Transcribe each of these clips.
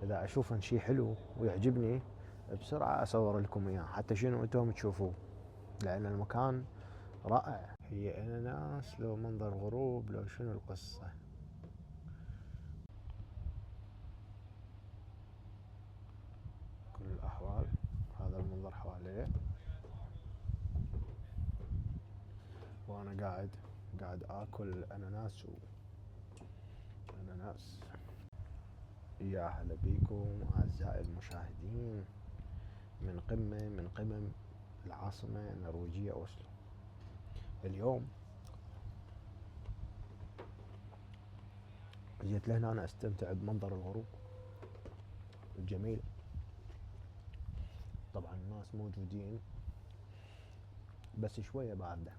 اذا اشوف شيء حلو ويعجبني بسرعة اصور لكم اياه حتى شنو انتم تشوفوه، لان المكان رائع. هي اناناس لو منظر غروب لو شنو القصة. كل الاحوال هذا المنظر حواليه، وانا قاعد اكل اناناس اناناس. يا هلا بيكم اعزائي المشاهدين من قمة من قمم العاصمة النرويجية اوسلو. اليوم جيت لهنا انا استمتع بمنظر الغروب الجميل. طبعا الناس موجودين بس شوية باردة،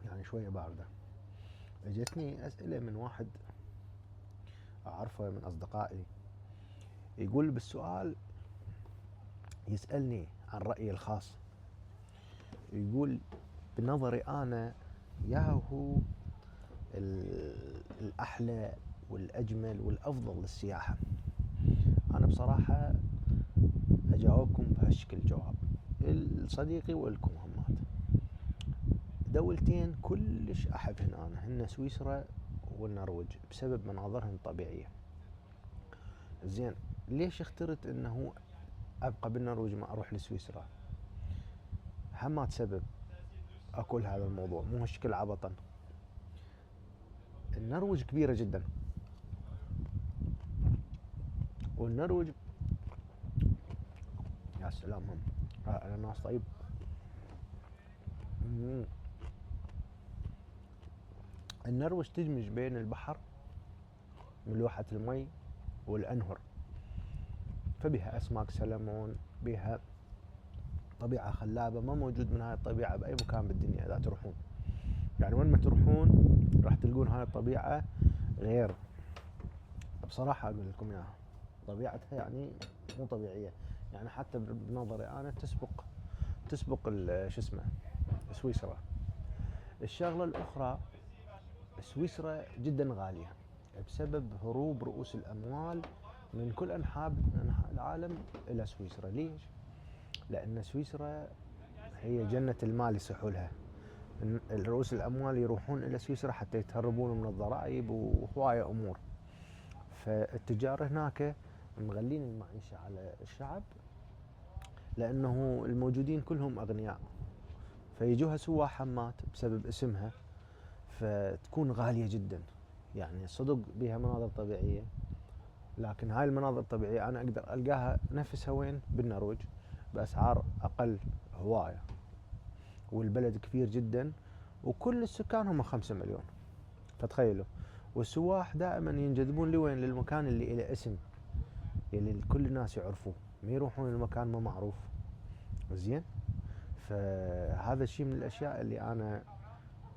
يعني شوية باردة. اجتني اسئلة من واحد اعرفه من اصدقائي، يقول بالسؤال يسألني عن رأيي الخاص، يقول بنظري انا يا هو الأحلى والأجمل والأفضل للسياحة. أنا بصراحة أجاوبكم بهالشكل جواب صديقي والكم همات. دولتين كلش أحبهن أنا، هن سويسرا والنرويج بسبب مناظرهن الطبيعية. زين، ليش اخترت انه ابقى بالنرويج ما اروح لسويسرا؟ همات سبب اقول هذا الموضوع مو هالشكل عبطا. النرويج كبيرة جدا، والنرويج يا سلام هم الناس طيب. النرويج تدمج بين البحر ملوحة المي والأنهر، فبها أسماك سلمون، بها طبيعة خلابة ما موجود من هاي الطبيعة بأي مكان بالدنيا. إذا تروحون يعني وين ما تروحون راح تلقون هاي الطبيعة غير. بصراحة أقول لكم إياها طبيعتها يعني مو طبيعية، يعني حتى بنظري أنا تسبق شو اسمه سويسرا. الشغلة الأخرى سويسرا جدا غالية بسبب هروب رؤوس الأموال من كل أنحاء العالم إلى سويسرا. ليش؟ لأن سويسرا هي جنة المال يصحوا لها. رؤوس الأموال يروحون إلى سويسرا حتى يتهربون من الضرائب وهواية أمور. فالتجار هناك مغلين المعيشة على الشعب لأنه الموجودين كلهم أغنياء، فيجوها سواح همات بسبب اسمها فتكون غالية جدا. يعني صدق بها مناظر طبيعية، لكن هاي المناظر الطبيعية أنا أقدر ألقاها نفسها وين؟ بالنرويج بأسعار أقل هواية، والبلد كبير جدا وكل السكان هم 5 مليون. فتخيلوا، والسواح دائما ينجذبون لوين؟ للمكان اللي له اسم، اللي كل الناس يعرفوه، ما يروحون المكان ما معروف. زين، فهذا الشيء من الاشياء اللي انا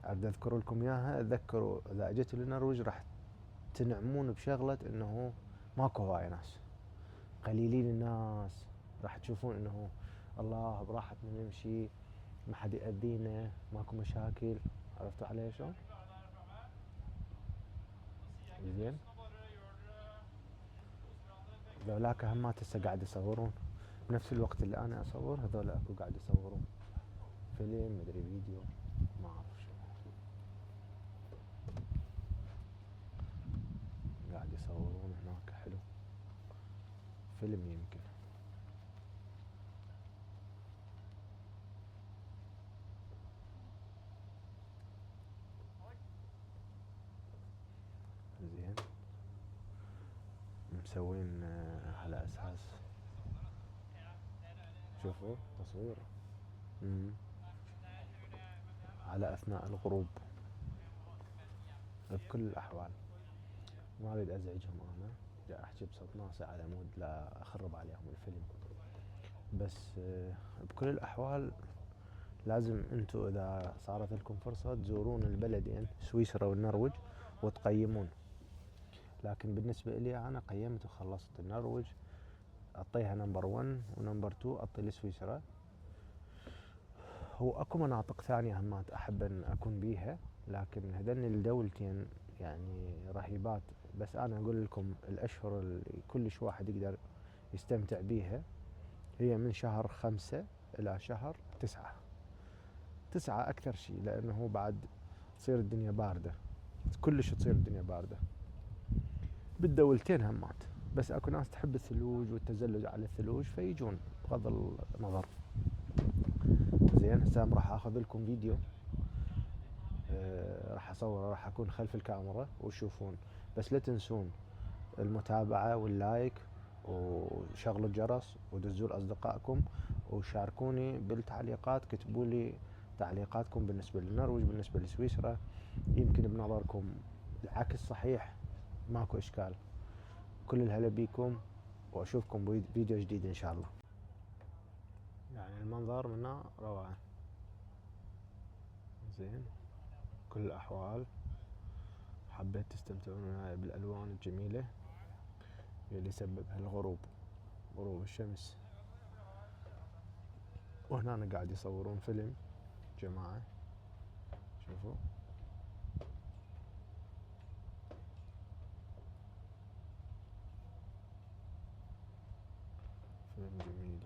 اريد اذكر لكم اياها. تذكروا اذا اجيتوا للنرويج راح تنعمون بشغله انه ماكو هواي ناس، قليلين الناس، راح تشوفون انه الله براحتنا نمشي، ما حد يأذينا، ماكو مشاكل. عرفتوا علي شلون؟ زين، ذولاك همات هسه قاعد يصورون بنفس الوقت اللي انا اصور، هذول اكو قاعد يصورون فيلم مدري فيديو ما اعرف شو قاعد يصورون هناك. حلو، فيلم يمكن. زين، مسوين على اساس شوفوا تصوير على اثناء الغروب بكل الاحوال. ما اريد ازعجهم، انا جاي احكي بصوت ناصع على مود لا اخرب عليهم الفيلم. بس بكل الاحوال لازم انتم اذا صارت لكم فرصة تزورون البلدين سويسرا والنرويج وتقيمون. لكن بالنسبة لي انا قيمت وخلصت. النرويج اعطيها نمبر 1 ونمبر 2 اعطي لسويسرا. هو اكو مناطق ثانية همات احب ان اكون بيها، لكن هذني الدولتين يعني رهيبات بس أنا أقول لكم الأشهر اللي كلش واحد يقدر يستمتع بيها هي من شهر 5 إلى شهر 9. 9 أكثر شي، لأنه بعد تصير الدنيا باردة، كلش تصير الدنيا باردة بالدولتين همات. بس اكو ناس تحب الثلوج والتزلج على الثلوج فيجون بغض النظر. زين، هسه راح اخذ لكم فيديو، راح اصوره، راح اكون خلف الكاميرا وتشوفون. بس لا تنسون المتابعة واللايك وشغلوا الجرس ودزوا لاصدقائكم وشاركوني بالتعليقات، كتبوا لي تعليقاتكم بالنسبة للنرويج، بالنسبة لسويسرا. يمكن بنظركم العكس صحيح، ماكو اشكال. كل الهلا بيكم، واشوفكم بفيديو جديد ان شاء الله. يعني المنظر منه روعة. زين، كل الاحوال حبيت تستمتعون معي بالالوان الجميلة اللي سببها الغروب، غروب الشمس. وهنا قاعد يصورون فيلم جماعة، شوفوا فيلم جميل.